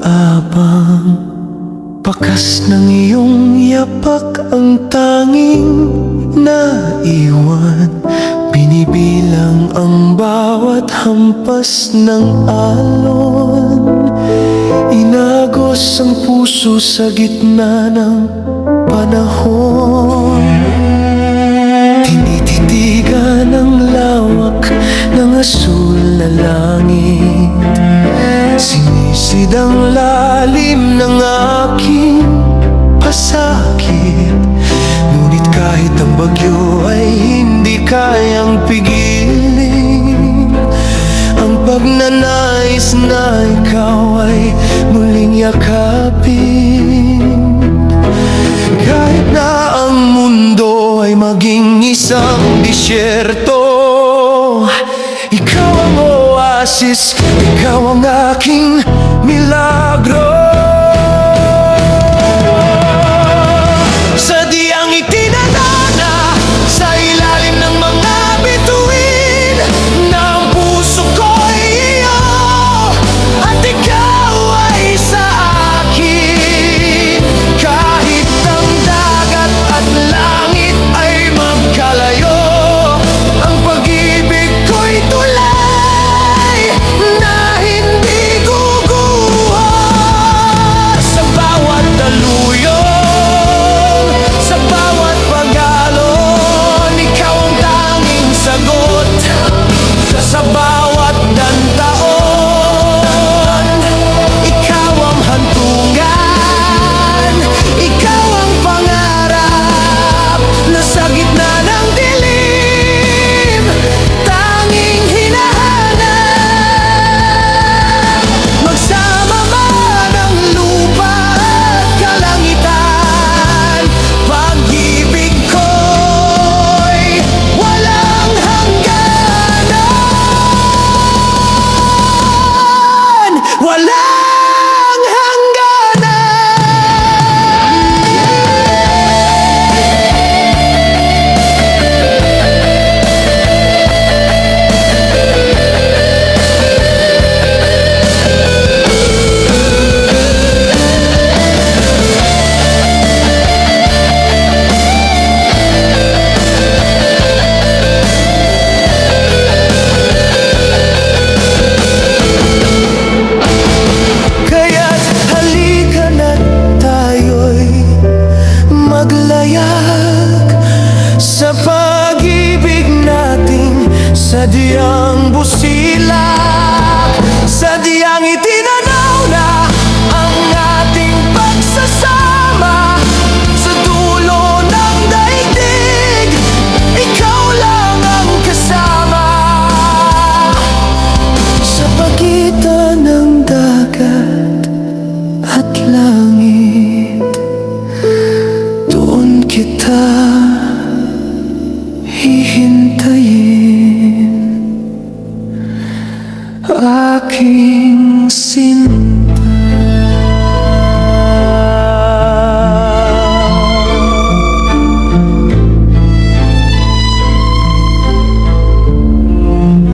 nag-aabang. Bakas ng iyong yapak ang tanging naiwan. Binibilang ang bawat hampas ng alon. Inagos ang puso sa gitna ng panahon. Tinititigan ang lawak ng asul na langit. Sinisid ang lalim ng aking pasakit. Ngunit kahit ang bagyo ay hindi kayang pigilin ang pagnanais na ikaw ay muling yakapin. Kahit na ang mundo ay maging isang disyerto,